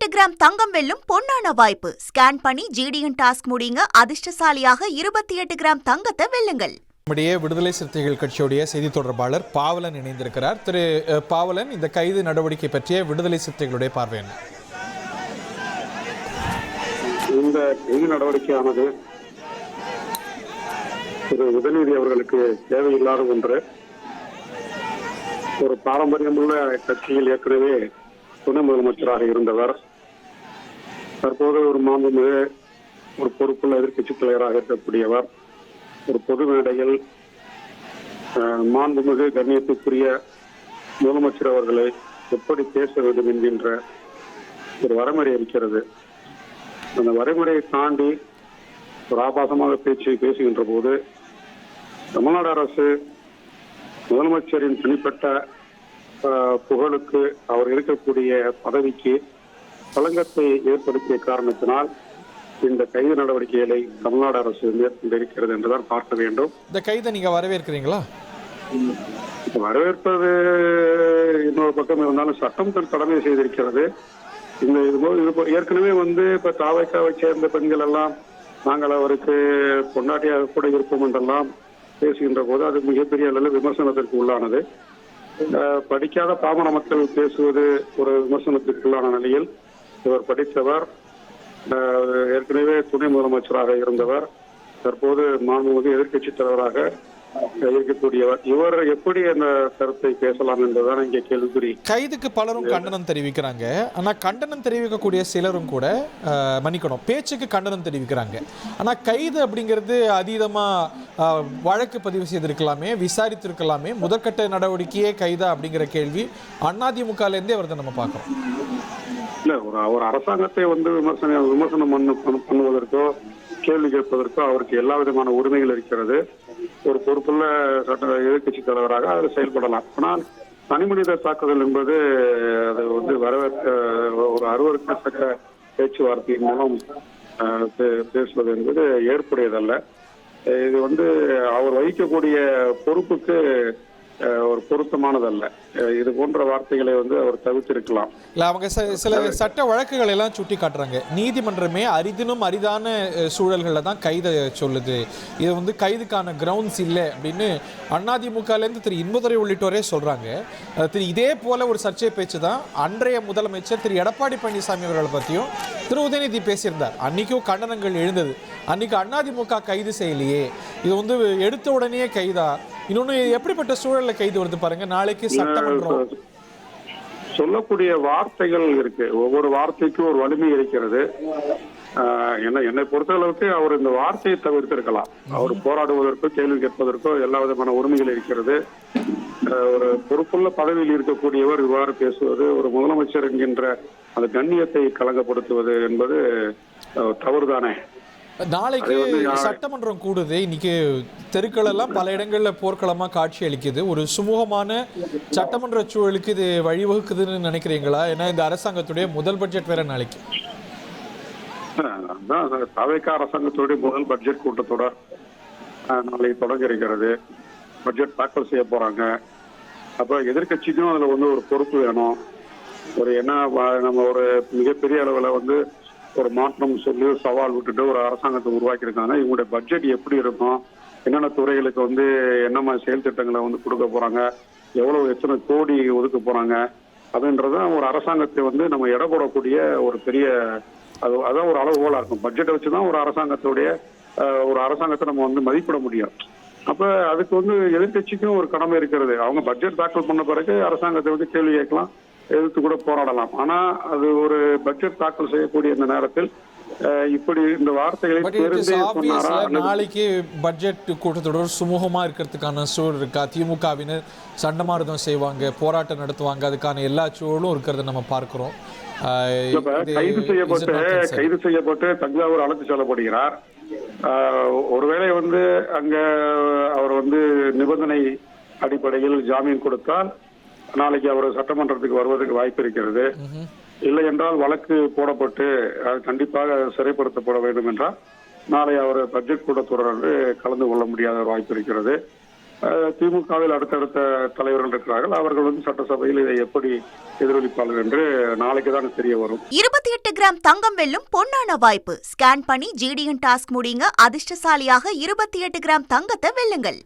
Gram தங்கம் வெல்லும் பொன்னான வாய்ப்பு. ஸ்கேன் பண்ணி ஜிடிஎன் டாஸ்க் முடியுங்க. அதிர்ஷ்டசாலியாக 28 கிராம் தங்கத்தை வெல்லுங்கள். நம்முடைய விடுதலை சிறுத்தைகள் கட்சியுடைய செய்தி தொடர்பாளர் பாவலன் இணைந்திருக்கிறார். திரு பாவலன், இந்த கைது நடவடிக்கை பற்றிய விடுதலை சிறுத்தைகளுடைய பார்வை என்ன? இந்த கைது நடவடிக்கையானது திரு உதயநிதி அவர்களுக்கு தேவையில்லாத ஒன்று. ஒரு பாரம்பரியமுள்ள கட்சியில் ஏற்கனவே துணை முதலமைச்சராக இருந்தவர். தற்போது ஒரு மாண்புமிகு ஒரு பொறுப்புள்ள எதிர்கட்சித் தலைவராக இருக்கக்கூடியவர். ஒரு பொது மேடையில் மாண்புமிகு கண்ணியத்துக்குரிய முதலமைச்சர் அவர்களை எப்படி பேச வேண்டும் என்கின்ற ஒரு வரைமுறை இருக்கிறது. அந்த வரைமுறையை தாண்டி ஒரு ஆபாசமாக பேசுகின்ற போது தமிழ்நாடு அரசு முதலமைச்சரின் தனிப்பட்ட புகழுக்கு அவர் இருக்கக்கூடிய பதவிக்கு களங்கத்தை ஏற்படுத்திய காரணத்தினால் இந்த கைது நடவடிக்கைகளை தமிழ்நாடு அரசு மேற்கொண்டிருக்கிறது என்றுதான் பார்க்க வேண்டும். இந்த கைதை நீங்க வரவேற்கிறீங்களா? வரவேற்பது இன்னொரு பக்கம் இருந்தாலும் சட்டம் தன் கடமை செய்திருக்கிறது. இந்த ஏற்கனவே இப்ப தாவைக்காவை சேர்ந்த பெண்கள் எல்லாம் நாங்கள் அவருக்கு பொண்டாட்டியாக கூட இருப்போம் என்றெல்லாம் பேசுகின்ற போது அது மிகப்பெரிய அளவில் விமர்சனத்திற்கு உள்ளானது. படிக்காத பாமர மக்கள் பேசுவது ஒரு விமர்சனத்திற்கு உள்ளான நிலையில் இவர் படித்தவர், ஏற்கனவே துணை முதலமைச்சராக இருந்தவர், தற்போது மாண்புமிகு எதிர்கட்சித் தலைவராக இருக்கக்கூடியவர். இவர் எப்படி அந்த கருத்தை பேசலாம் என்பதுதான் இங்கே கேள்விக்குறி. கைதுக்கு பலரும் கண்டனம் தெரிவிக்கிறாங்க. ஆனா கண்டனம் தெரிவிக்கக்கூடிய சிலரும் கூட மன்னிக்கணும், பேச்சுக்கு கண்டனம் தெரிவிக்கிறாங்க. ஆனா கைது அப்படிங்கிறது அதீதமா வழக்கு பதிவு செய்திருக்கலாமே, விசாரித்திருக்கலாமே, முதற்கட்ட நடவடிக்கையே கைதா அப்படிங்கிற கேள்வி அதிமுகலேருந்தே வருது நம்ம பார்க்கிறோம். இல்ல, ஒரு அரசாங்கத்தை விமர்சனம் பண்ணுவதற்கோ கேள்வி கேட்பதற்கோ அவருக்கு எல்லா விதமான உரிமைகள் இருக்கிறது. ஒரு பொறுப்புள்ள எதிர்கட்சி தலைவராக அவர் செயல்படலாம். ஆனால் தனிமனித தாக்குதல் என்பது அது வரவேற்க ஒரு அருவருக்கத்தக்க பேச்சுவார்த்தையின் மூலம் பேசுவது என்பது ஏற்புடையதல்ல. இது அவர் வகிக்கக்கூடிய பொறுப்புக்கு ஒரு பொருத்தமானதல்ல. இது போன்ற வார்த்தைகளை அவர் தவிர்த்திருக்கலாம். இல்ல, அவங்க சில சட்ட வழக்குகள் எல்லாம் சுட்டி காட்டுறாங்க. நீதிமன்றமே அரிதினும் அரிதான சூழல்களில் தான் கைதை சொல்லுது. இது கைதுக்கான கிரவுண்ட்ஸ் இல்லை அப்படின்னு அதிமுகலேருந்து திரு இன்பதுரை உள்ளிட்டோரே சொல்றாங்க. இதே போல ஒரு சர்ச்சை பேச்சு தான் அன்றைய முதலமைச்சர் திரு எடப்பாடி பழனிசாமி அவர்களை பற்றியும் திரு உதயநிதி பேசியிருந்தார். அன்னைக்கும் கண்டனங்கள் எழுந்தது. அன்னைக்கு அதிமுக கைது செய்யலையே, இது எடுத்த உடனே கைதா, இன்னொன்னு எப்படிப்பட்ட சூழல்ல கைது வருது பாருங்க. நாளைக்கு சட்டமன்றம் சொல்லக்கூடிய வார்த்தைகள் இருக்கு. ஒவ்வொரு வார்த்தைக்கும் ஒரு வலிமை இருக்கிறது. என்னை பொறுத்த அளவுக்கு அவர் இந்த வார்த்தையை தவிர்த்திருக்கலாம். அவர் போராடுவதற்கோ கேள்வி கேட்பதற்கோ எல்லா விதமான உரிமைகள் இருக்கிறது. ஒரு பொறுப்புள்ள பதவியில் இருக்கக்கூடியவர் இவ்வாறு பேசுவது, ஒரு முதலமைச்சர் என்கின்ற அந்த கண்ணியத்தை களங்கப்படுத்துவது என்பது தவறுதானே. நாளைக்கு சட்டமன்றம் கூடுது. இன்னைக்கு தெருக்கள் எல்லாம் பல இடங்கள்ல போர்க்களமா காட்சி அளிக்குது. ஒரு சுமூகமான சட்டமன்ற சூழலுக்கு இது வழிவகுக்குதுன்னு நினைக்கிறீங்களா? ஏன்னா இந்த அரசாங்கத்துடைய முதல் பட்ஜெட் வேற நாளைக்கு. தாவேக்கா அரசாங்கத்துடைய முதல் பட்ஜெட் கூட்டத்தொடர் நாளை தொடங்க இருக்கிறது. பட்ஜெட் தாக்கல் செய்ய போறாங்க. அப்ப எதிர்கட்சிக்கும் அதுல ஒரு பொறுப்பு வேணும். நம்ம ஒரு மிகப்பெரிய அளவுல ஒரு மாற்றம் சொல்லி சவால் விட்டுட்டு ஒரு அரசாங்கத்தை உருவாக்கி இருக்காங்க. இவங்களுடைய பட்ஜெட் எப்படி இருக்கும், என்னென்ன துறைகளுக்கு என்ன மாதிரி செயல் திட்டங்களை கொடுக்க போறாங்க, எத்தனை கோடி ஒதுக்க போறாங்க அப்படின்றத ஒரு அரசாங்கத்தை நம்ம எடை போடக்கூடிய ஒரு பெரிய அதான் ஒரு அளவுகோலா இருக்கும். பட்ஜெட்டை வச்சுதான் ஒரு அரசாங்கத்தை நம்ம மதிப்பிட முடியும். அப்ப அதுக்கு எதிர்கட்சிக்கும் ஒரு கடமை இருக்கிறது. அவங்க பட்ஜெட் தாக்கல் பண்ண பிறகு அரசாங்கத்தை கேள்வி கேட்கலாம், எதிர்த்து கூட போராடலாம். ஆனா அது ஒரு பட்ஜெட் தாக்கல் செய்யக்கூடிய இந்த நேரத்தில் இப்படி இந்த வார்த்தைகளை நாளைக்கு பட்ஜெட் கூட்டத்தொடர் சுமூகமா இருக்கிறதுக்கான சூழல் இருக்கா? திமுகவினர் சண்டமாரதம் செய்வாங்க, போராட்டம் நடத்துவாங்க, அதுக்கான எல்லா சூழலும் இருக்கிறத நம்ம பார்க்கிறோம். கைது செய்யப்பட்டு தஞ்சாவூர் அழைத்து செல்லப்படுகிறார். ஒருவேளை அங்க அவர் நிபந்தனை அடிப்படையில் ஜாமீன் கொடுத்தால் நாளைக்கு அவர் சட்டமன்றத்துக்கு வருவதற்கு வாய்ப்பு இருக்கிறது. இல்லை என்றால் வழக்கு போடப்பட்டு கண்டிப்பாக சிறைப்படுத்தப்பட வேண்டும் என்றால் நாளை அவர் பட்ஜெட் கூட்டத்தொடர் கலந்து கொள்ள முடியாத ஒரு வாய்ப்பு இருக்கிறது. திமுகவில் அடுத்தடுத்த தலைவர்கள் இருக்கிறார்கள். அவர்கள் வந்து சட்டசபையில் இதை எப்படி எதிரொலிப்பார்கள் என்று நாளைக்கு தான் தெரிய வரும். 28 கிராம் தங்கம் வெல்லும் பொன்னான வாய்ப்பு. ஸ்கேன் பண்ணி ஜிடிஎன் டாஸ்க் முடியுங்க. அதிர்ஷ்டசாலியாக 28 கிராம் தங்கத்தை வெல்லுங்கள்.